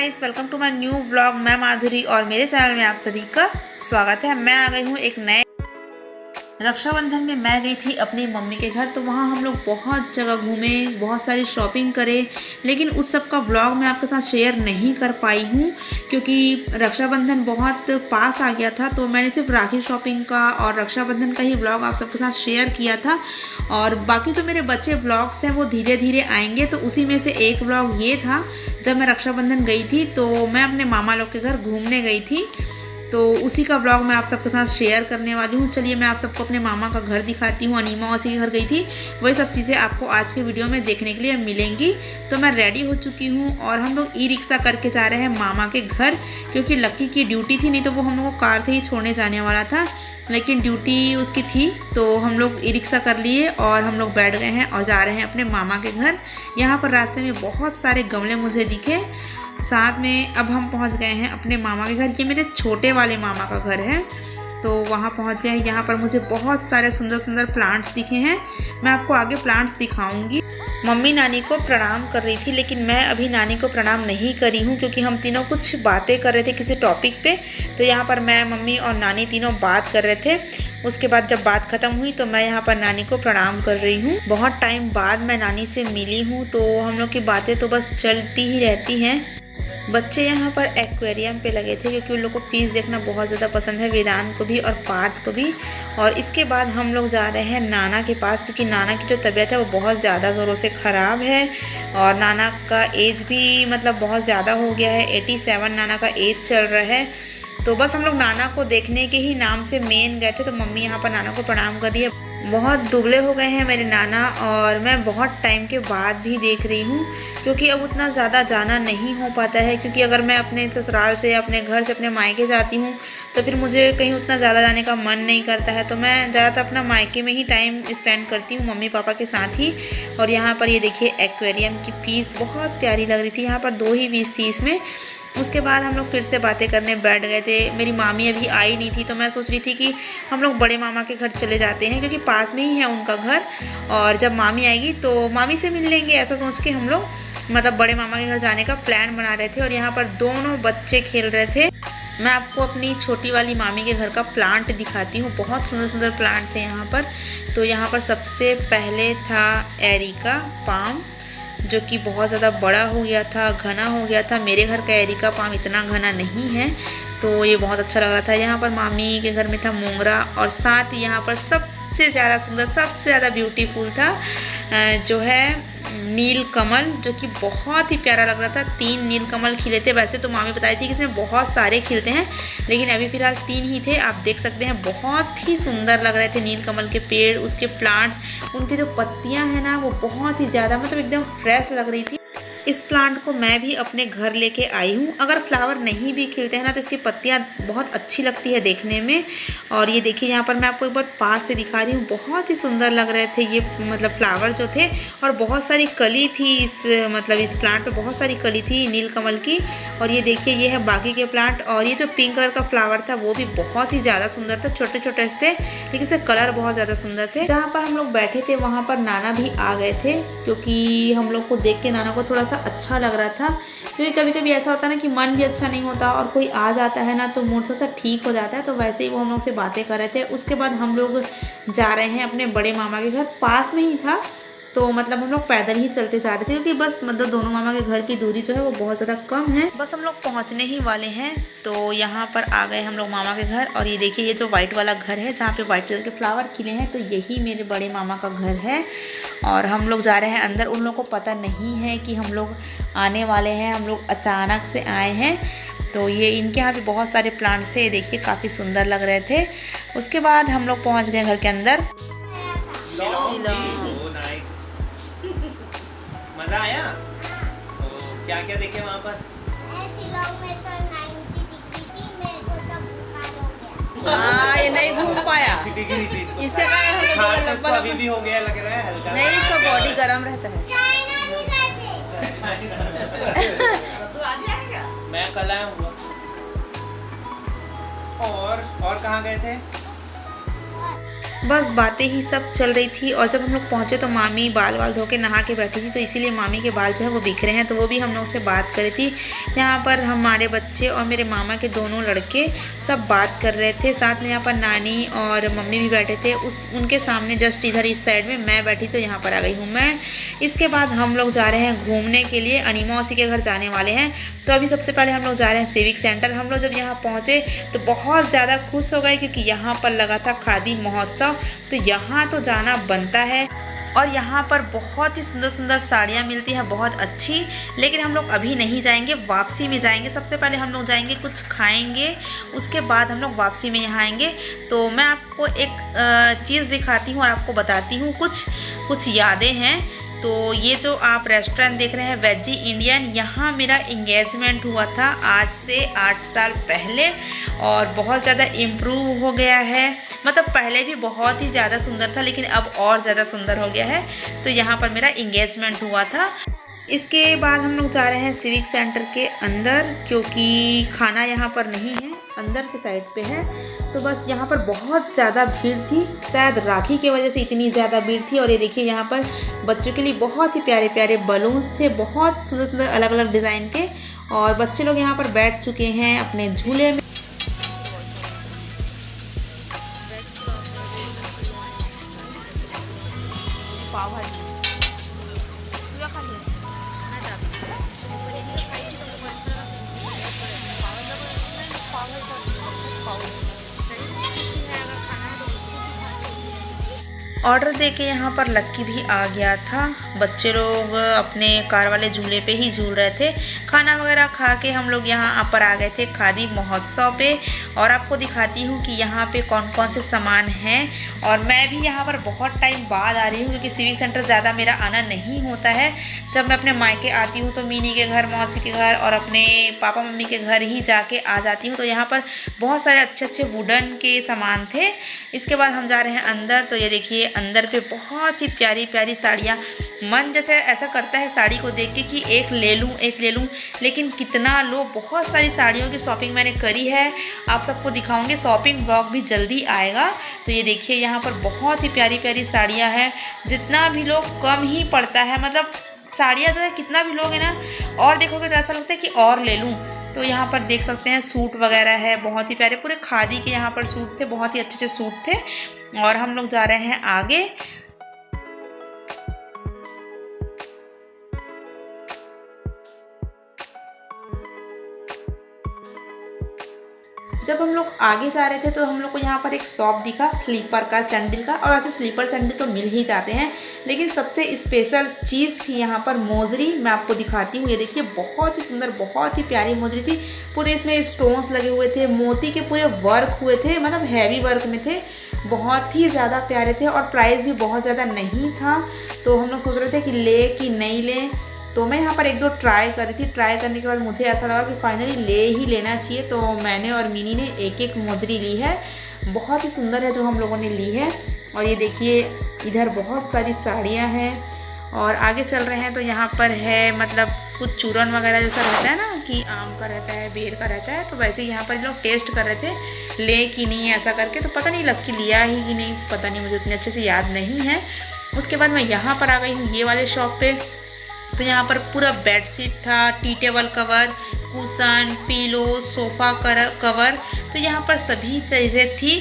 Guys, welcome to my new vlog. मैं माधुरी और मेरे चैनल में आप सभी का स्वागत है। मैं आ गई हूँ एक नए रक्षाबंधन में। मैं गई थी अपनी मम्मी के घर, तो वहाँ हम लोग बहुत जगह घूमे, बहुत सारी शॉपिंग करे, लेकिन उस सब का व्लॉग मैं आपके साथ शेयर नहीं कर पाई हूँ क्योंकि रक्षाबंधन बहुत पास आ गया था। तो मैंने सिर्फ राखी शॉपिंग का और रक्षाबंधन का ही व्लॉग आप सबके साथ शेयर किया था, और बाकी जो मेरे बच्चे व्लॉग्स हैं वो धीरे धीरे आएंगे। तो उसी में से एक व्लॉग ये था, जब मैं रक्षाबंधन गई थी तो मैं अपने मामा लोग के घर घूमने गई थी, तो उसी का ब्लॉग मैं आप सबके साथ शेयर करने वाली हूँ। चलिए मैं आप सबको अपने मामा का घर दिखाती हूँ। अनीमा मौसी के घर गई थी, वही सब चीज़ें आपको आज के वीडियो में देखने के लिए मिलेंगी। तो मैं रेडी हो चुकी हूँ और हम लोग ई रिक्शा करके जा रहे हैं मामा के घर, क्योंकि लक्की की ड्यूटी थी, नहीं तो वो हम लोग को कार से ही छोड़ने जाने वाला था, लेकिन ड्यूटी उसकी थी तो हम लोग ई रिक्शा कर लिए और हम लोग बैठ गए हैं और जा रहे हैं अपने मामा के घर। यहाँ पर रास्ते में बहुत सारे गमले मुझे दिखे। साथ में अब हम पहुंच गए हैं अपने मामा के घर। ये मेरे छोटे वाले मामा का घर है, तो वहाँ पहुंच गए हैं। यहाँ पर मुझे बहुत सारे सुंदर सुंदर प्लांट्स दिखे हैं, मैं आपको आगे प्लांट्स दिखाऊंगी। मम्मी नानी को प्रणाम कर रही थी, लेकिन मैं अभी नानी को प्रणाम नहीं करी हूँ क्योंकि हम तीनों कुछ बातें कर रहे थे किसी टॉपिक पे। तो यहाँ पर मैं, मम्मी और नानी तीनों बात कर रहे थे। उसके बाद जब बात ख़त्म हुई तो मैं यहाँ पर नानी को प्रणाम कर रही हूँ। बहुत टाइम बाद मैं नानी से मिली हूँ, तो हम लोग की बातें तो बस चलती ही रहती हैं। बच्चे यहाँ पर एक्वेरियम पे लगे थे क्योंकि उन लोग को फ़िश देखना बहुत ज़्यादा पसंद है, वेदांत को भी और पार्थ को भी। और इसके बाद हम लोग जा रहे हैं नाना के पास, क्योंकि नाना की जो तबीयत है वो बहुत ज़्यादा ज़ोरों से ख़राब है और नाना का एज भी मतलब बहुत ज़्यादा हो गया है। 87 नाना का एज चल रहा है। तो बस हम लोग नाना को देखने के ही नाम से मेन गए थे। तो मम्मी यहाँ पर नाना को प्रणाम कर रही है। बहुत दुबले हो गए हैं मेरे नाना, और मैं बहुत टाइम के बाद भी देख रही हूँ क्योंकि अब उतना ज़्यादा जाना नहीं हो पाता है। क्योंकि अगर मैं अपने ससुराल से, अपने घर से अपने मायके जाती हूँ तो फिर मुझे कहीं उतना ज़्यादा जाने का मन नहीं करता है, तो मैं ज़्यादातर अपना मायके में ही टाइम स्पेंड करती हूँ मम्मी पापा के साथ ही। और यहाँ पर ये देखिए एक्वेरियम की फ़ीस बहुत प्यारी लग रही थी। यहाँ पर 2 ही फ़ीस थी इसमें। उसके बाद हम लोग फिर से बातें करने बैठ गए थे। मेरी मामी अभी आई नहीं थी, तो मैं सोच रही थी कि हम लोग बड़े मामा के घर चले जाते हैं क्योंकि पास में ही है उनका घर, और जब मामी आएगी तो मामी से मिल लेंगे, ऐसा सोच के हम लोग मतलब बड़े मामा के घर जाने का प्लान बना रहे थे। और यहाँ पर दोनों बच्चे खेल रहे थे। मैं आपको अपनी छोटी वाली मामी के घर का प्लांट दिखाती हूँ। बहुत सुंदर सुंदर प्लांट थे यहाँ पर। तो यहाँ पर सबसे पहले था एरिका पाम, जो कि बहुत ज़्यादा बड़ा हो गया था, घना हो गया था। मेरे घर का एरिका पाम इतना घना नहीं है, तो ये बहुत अच्छा लग रहा था। यहाँ पर मामी के घर में था मोंगरा, और साथ ही यहाँ पर सबसे ज़्यादा सुंदर, सबसे ज़्यादा ब्यूटीफुल था जो है नील कमल, जो कि बहुत ही प्यारा लग रहा था। 3 नील कमल खिले थे। वैसे तो मामी बताई थी कि इसमें बहुत सारे खिलते हैं, लेकिन अभी फ़िलहाल 3 ही थे। आप देख सकते हैं बहुत ही सुंदर लग रहे थे नील कमल के पेड़, उसके प्लांट्स, उनके जो पत्तियां हैं ना वो बहुत ही ज़्यादा मतलब एकदम फ्रेश लग रही थी। इस प्लांट को मैं भी अपने घर लेके आई हूँ। अगर फ्लावर नहीं भी खिलते हैं ना तो इसकी पत्तियाँ बहुत अच्छी लगती है देखने में। और ये देखिए यहाँ पर मैं आपको एक बार पास से दिखा रही हूँ, बहुत ही सुंदर लग रहे थे ये मतलब फ्लावर जो थे। और बहुत सारी कली थी इस मतलब इस प्लांट पे, बहुत सारी कली थी नीलकमल की। और ये देखिए ये है बाकी के प्लांट। और ये जो पिंक कलर का फ्लावर था वो भी बहुत ही ज़्यादा सुंदर था। छोटे छोटे थे लेकिन इसके कलर बहुत ज़्यादा सुंदर थे। जहाँ पर हम लोग बैठे थे वहाँ पर नाना भी आ गए थे, क्योंकि हम लोग को देख के नाना को थोड़ा अच्छा लग रहा था। क्योंकि कभी कभी ऐसा होता है ना कि मन भी अच्छा नहीं होता और कोई आ जाता है ना तो मूड थोड़ा सा ठीक हो जाता है। तो वैसे ही वो हम लोग से बातें कर रहे थे। उसके बाद हम लोग जा रहे हैं अपने बड़े मामा के घर, पास में ही था, तो मतलब हम लोग पैदल ही चलते जा रहे थे क्योंकि बस मतलब दोनों मामा के घर की दूरी जो है वो बहुत ज़्यादा कम है। बस हम लोग पहुंचने ही वाले हैं। तो यहाँ पर आ गए हम लोग मामा के घर। और ये देखिए ये जो वाइट वाला घर है जहाँ पे वाइट कलर के फ्लावर खिले हैं, तो यही मेरे बड़े मामा का घर है। और हम लोग जा रहे हैं अंदर। उन लोगों को पता नहीं है कि हम लोग आने वाले हैं, हम लोग अचानक से आए हैं। तो ये इनके यहाँ भी बहुत सारे प्लांट्स थे, ये देखिए काफ़ी सुंदर लग रहे थे। उसके बाद हम लोग पहुँच गए घर के अंदर। मजा आया? तो क्या क्या देखे वहाँ पर? हाँ, ये नहीं घूम पाया। इससे लगभग अभी भी हो गया लग रहा है हल्का। नहीं, इसका बॉडी गर्म रहता है। तू आज आएगा? मैं कल आया हूँ। और कहाँ गए थे? बस बातें ही सब चल रही थी। और जब हम लोग पहुँचे तो मामी बाल धो के नहा के बैठी थी, तो इसीलिए मामी के बाल जो है वो बिखरे हैं, तो वो भी हम लोग से बात कर रही थी। यहाँ पर हमारे बच्चे और मेरे मामा के दोनों लड़के सब बात कर रहे थे। साथ में यहाँ पर नानी और मम्मी भी बैठे थे। उनके सामने जस्ट इधर इस साइड में मैं बैठी, तो यहाँ पर आ गई हूँ मैं। इसके बाद हम लोग जा रहे हैं घूमने के लिए, अनीमा मौसी के घर जाने वाले हैं। तो अभी सबसे पहले हम लोग जा रहे हैं सिविक सेंटर। हम लोग जब यहाँ पहुँचे तो बहुत ज़्यादा खुश हो गए, क्योंकि यहाँ पर लगा था खादी महोत्सव, तो यहाँ तो जाना बनता है। और यहाँ पर बहुत ही सुंदर सुंदर साड़ियाँ मिलती हैं, बहुत अच्छी। लेकिन हम लोग अभी नहीं जाएंगे, वापसी में जाएंगे। सबसे पहले हम लोग जाएंगे, कुछ खाएंगे, उसके बाद हम लोग वापसी में यहाँ आएंगे। तो मैं आपको एक चीज़ दिखाती हूँ और आपको बताती हूँ, कुछ यादें हैं। तो ये जो आप रेस्टोरेंट देख रहे हैं वेजी इंडियन, यहाँ मेरा इंगेजमेंट हुआ था आज से 8 साल पहले, और बहुत ज़्यादा इम्प्रूव हो गया है। मतलब पहले भी बहुत ही ज़्यादा सुंदर था, लेकिन अब और ज़्यादा सुंदर हो गया है। तो यहाँ पर मेरा इंगेजमेंट हुआ था। इसके बाद हम लोग जा रहे हैं सिविक सेंटर के अंदर, क्योंकि खाना यहाँ पर नहीं है, अंदर के साइड पे है। तो बस यहाँ पर बहुत ज़्यादा भीड़ थी, शायद राखी की वजह से इतनी ज़्यादा भीड़ थी। और ये देखिए यहाँ पर बच्चों के लिए बहुत ही प्यारे प्यारे बलून्स थे, बहुत सुंदर सुंदर अलग अलग डिज़ाइन के। और बच्चे लोग यहाँ पर बैठ चुके हैं अपने झूले में। ऑर्डर देके यहाँ पर लक्की भी आ गया था। बच्चे लोग अपने कार वाले झूले पे ही झूल रहे थे। खाना वगैरह खा के हम लोग यहाँ पर आ गए थे खादी महोत्सव पे। और आपको दिखाती हूँ कि यहाँ पे कौन कौन से सामान हैं। और मैं भी यहाँ पर बहुत टाइम बाद आ रही हूँ, क्योंकि सिविक सेंटर ज़्यादा मेरा आना नहीं होता है। जब मैं अपने मायके आती हूँ तो मीनी के घर, मौसी के घर और अपने पापा मम्मी के घर ही जाके आ जाती हूँ। तो यहाँ पर बहुत सारे अच्छे अच्छे वुडन के सामान थे। इसके बाद हम जा रहे हैं अंदर। तो ये देखिए अंदर पे बहुत ही प्यारी प्यारी साड़ियाँ। मन जैसे ऐसा करता है साड़ी को देख के कि एक ले लूँ, लेकिन कितना लो। बहुत सारी साड़ियों की शॉपिंग मैंने करी है, आप सबको दिखाऊंगे। शॉपिंग ब्लॉग भी जल्दी आएगा। तो ये देखिए यहाँ पर बहुत ही प्यारी प्यारी साड़ियाँ हैं। जितना भी लोग कम ही पड़ता है, मतलब साड़ियाँ जो है कितना भी लोगे ना, और देखोगे तो ऐसा लगता है कि और ले लूँ। तो यहाँ पर देख सकते हैं सूट वगैरह है, बहुत ही प्यारे पूरे खादी के यहाँ पर सूट थे, बहुत ही अच्छे अच्छे सूट थे। और हम लोग जा रहे हैं आगे। जब हम लोग आगे जा रहे थे तो हम लोग को यहाँ पर एक शॉप दिखा स्लीपर का, सैंडल का। और ऐसे स्लीपर सैंडल तो मिल ही जाते हैं, लेकिन सबसे स्पेशल चीज़ थी यहाँ पर मोजरी। मैं आपको दिखाती हूँ, ये देखिए बहुत ही सुंदर, बहुत ही प्यारी मोजरी थी। पूरे इसमें स्टोन्स लगे हुए थे, मोती के पूरे वर्क हुए थे, मतलब हैवी वर्क में थे, बहुत ही ज़्यादा प्यारे थे। और प्राइस भी बहुत ज़्यादा नहीं था। तो हम लोग सोच रहे थे कि ले कि नहीं ले। तो मैं यहाँ पर एक दो ट्राई कर रही थी। ट्राई करने के बाद मुझे ऐसा लगा कि फाइनली ले ही लेना चाहिए। तो मैंने और मिनी ने एक एक मोजरी ली है। बहुत ही सुंदर है जो हम लोगों ने ली है। और ये देखिए इधर बहुत सारी साड़ियाँ हैं। और आगे चल रहे हैं तो यहाँ पर है, मतलब कुछ चूरन वगैरह जैसा रहता है ना, कि आम का रहता है, बेर का रहता है। तो वैसे यहाँ पर लोग टेस्ट कर रहे थे ले कि नहीं ऐसा करके। तो पता नहीं लग के लिया ही कि नहीं, पता नहीं, मुझे उतने अच्छे से याद नहीं है। उसके बाद मैं यहाँ पर आ गई हूँ ये वाले शॉप पे। तो यहाँ पर पूरा बेडशीट था, tea table cover, cushion, pillow, sofa cover. तो यहाँ पर सभी चीज़ें थी।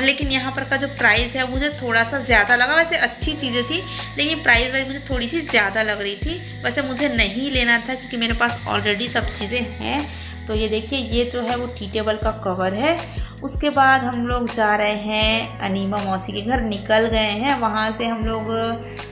लेकिन यहाँ पर का जो प्राइस है मुझे थोड़ा सा ज़्यादा लगा। वैसे अच्छी चीज़ें थी, लेकिन प्राइस वाइज मुझे थोड़ी सी ज़्यादा लग रही थी। वैसे मुझे नहीं लेना था, क्योंकि मेरे पास ऑलरेडी सब चीज़ें हैं। तो ये देखिए ये जो है वो टी टेबल का कवर है। उसके बाद हम लोग जा रहे हैं अनीमा मौसी के घर, निकल गए हैं वहाँ से। हम लोग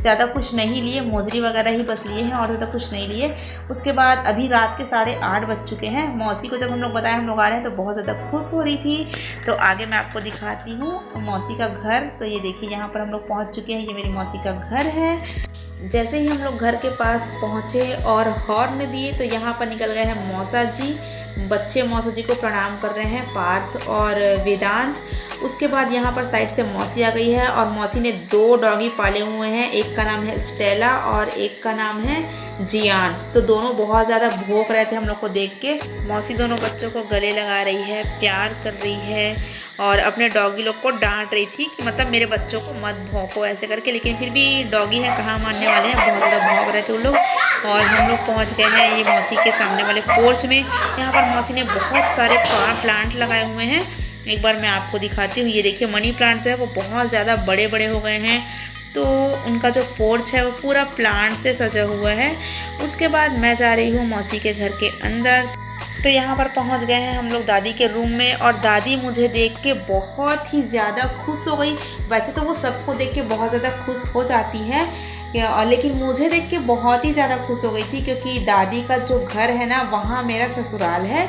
ज़्यादा कुछ नहीं लिए, मोजरी वगैरह ही बस लिए हैं और ज़्यादा कुछ नहीं लिए। उसके बाद अभी रात के 8:30 बज चुके हैं। मौसी को जब हम लोग बताया हम लोग आ रहे हैं, तो बहुत ज़्यादा खुश हो रही थी। तो आगे मैं आपको दिखाती हूँ मौसी का घर। तो ये देखिए यहाँ पर हम लोग पहुँच चुके हैं, ये मेरी मौसी का घर है। जैसे ही हम लोग घर के पास पहुँचे और हॉर्न दिए, तो यहाँ पर निकल गए हैं मौसा जी। बच्चे मौसा जी को प्रणाम कर रहे हैं, पार्थ और वेदांत। उसके बाद यहाँ पर साइड से मौसी आ गई है और मौसी ने 2 डॉगी पाले हुए हैं, एक का नाम है स्टेला और एक का नाम है जियान। तो दोनों बहुत ज़्यादा भौंक रहे थे हम लोग को देख के। मौसी दोनों बच्चों को गले लगा रही है, प्यार कर रही है और अपने डॉगी लोग को डांट रही थी कि मतलब मेरे बच्चों को मत भौंको ऐसे करके, लेकिन फिर भी डॉगी हैं, कहाँ मानने वाले हैं, बहुत ज़्यादा भौंक रहे थे उन लोग। और हम लोग पहुँच गए हैं ये मौसी के सामने वाले पोर्च में। यहाँ पर मौसी ने बहुत सारे प्लांट लगाए हुए हैं, एक बार मैं आपको दिखाती हूँ। ये देखिए मनी प्लांट जो है वो बहुत ज़्यादा बड़े बड़े हो गए हैं, तो उनका जो पोर्च है वो पूरा प्लांट से सजा हुआ है। उसके बाद मैं जा रही हूँ मौसी के घर के अंदर। तो यहाँ पर पहुँच गए हैं हम लोग दादी के रूम में और दादी मुझे देख के बहुत ही ज़्यादा खुश हो गई। वैसे तो वो सबको देख के बहुत ज़्यादा खुश हो जाती है, लेकिन मुझे देख के बहुत ही ज़्यादा खुश हो गई थी, क्योंकि दादी का जो घर है ना वहाँ मेरा ससुराल है।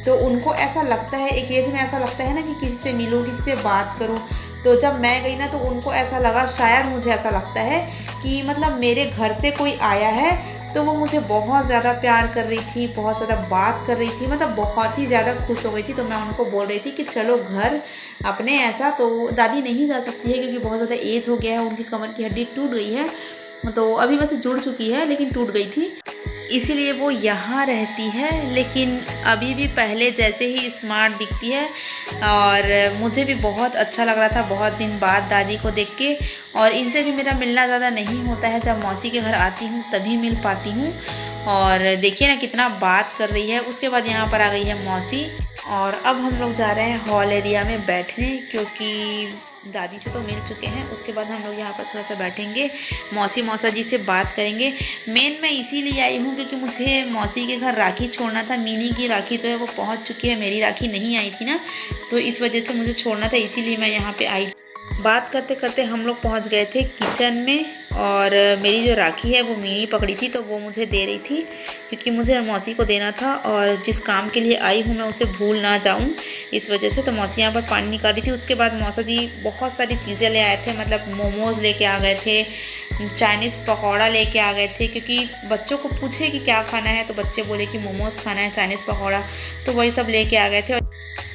तो उनको ऐसा लगता है, एक एज में ऐसा लगता है ना कि किसी से मिलूँ, किसी से बात करूँ। तो जब मैं गई ना तो उनको ऐसा लगा, शायद मुझे ऐसा लगता है कि मतलब मेरे घर से कोई आया है। तो वो मुझे बहुत ज़्यादा प्यार कर रही थी, बहुत ज़्यादा बात कर रही थी, मतलब बहुत ही ज़्यादा खुश हो गई थी। तो मैं उनको बोल रही थी कि चलो घर अपने ऐसा। तो दादी नहीं जा सकती है क्योंकि बहुत ज़्यादा एज हो गया है, उनकी कमर की हड्डी टूट गई है। तो अभी वैसे जुड़ चुकी है लेकिन टूट गई थी, इसीलिए वो यहाँ रहती है। लेकिन अभी भी पहले जैसे ही स्मार्ट दिखती है और मुझे भी बहुत अच्छा लग रहा था बहुत दिन बाद दादी को देख के। और इनसे भी मेरा मिलना ज़्यादा नहीं होता है, जब मौसी के घर आती हूँ तभी मिल पाती हूँ। और देखिए ना कितना बात कर रही है। उसके बाद यहाँ पर आ गई है मौसी और अब हम लोग जा रहे हैं हॉल एरिया में बैठने, क्योंकि दादी से तो मिल चुके हैं। उसके बाद हम लोग यहाँ पर थोड़ा सा बैठेंगे, मौसी मौसा जी से बात करेंगे। मेन मैं इसीलिए आई हूँ क्योंकि मुझे मौसी के घर राखी छोड़ना था। मिनी की राखी जो है वो पहुँच चुकी है, मेरी राखी नहीं आई थी ना, तो इस वजह से मुझे छोड़ना था, इसीलिए मैं यहाँ पर आई। बात करते करते हम लोग पहुँच गए थे किचन में और मेरी जो राखी है वो मिनी पकड़ी थी, तो वो मुझे दे रही थी क्योंकि मुझे मौसी को देना था और जिस काम के लिए आई हूँ मैं उसे भूल ना जाऊँ, इस वजह से। तो मौसी यहाँ पर पानी निकाल रही थी। उसके बाद मौसा जी बहुत सारी चीज़ें ले आए थे, मतलब मोमोज़ लेके आ गए थे, चाइनीज़ पकौड़ा लेके आ गए थे, क्योंकि बच्चों को पूछे कि क्या खाना है तो बच्चे बोले कि मोमोज़ खाना है, चाइनीज़ पकौड़ा, तो वही सब लेके आ गए थे।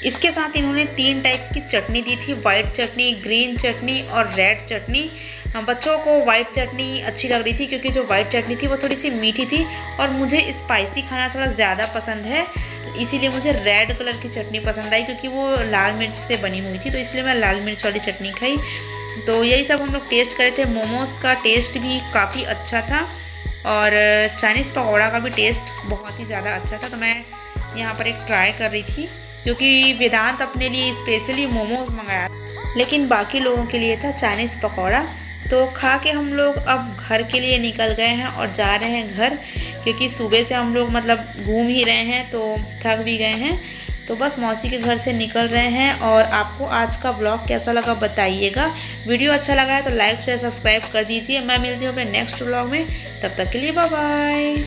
इसके साथ इन्होंने 3 टाइप की चटनी दी थी, वाइट चटनी, ग्रीन चटनी और रेड चटनी। बच्चों को वाइट चटनी अच्छी लग रही थी क्योंकि जो वाइट चटनी थी वो थोड़ी सी मीठी थी और मुझे स्पाइसी खाना थोड़ा ज़्यादा पसंद है, इसीलिए मुझे रेड कलर की चटनी पसंद आई, क्योंकि वो लाल मिर्च से बनी हुई थी, तो इसलिए मैं लाल मिर्च वाली चटनी खाई। तो यही सब हम लोग टेस्ट करे थे। मोमोज़ का टेस्ट भी काफ़ी अच्छा था और चाइनीज़ पकौड़ा का भी टेस्ट बहुत ही ज़्यादा अच्छा था। तो मैं यहाँ पर एक ट्राई कर रही थी क्योंकि वेदांत अपने लिए स्पेशली मोमोज़ मंगाया, लेकिन बाकी लोगों के लिए था चाइनीज़ पकौड़ा। तो खा के हम लोग अब घर के लिए निकल गए हैं और जा रहे हैं घर, क्योंकि सुबह से हम लोग मतलब घूम ही रहे हैं तो थक भी गए हैं। तो बस मौसी के घर से निकल रहे हैं। और आपको आज का व्लॉग कैसा लगा बताइएगा। वीडियो अच्छा लगा है तो लाइक शेयर सब्सक्राइब कर दीजिए। मैं मिलती हूँ अपने नेक्स्ट व्लॉग में, तब तक के लिए बाय बाय।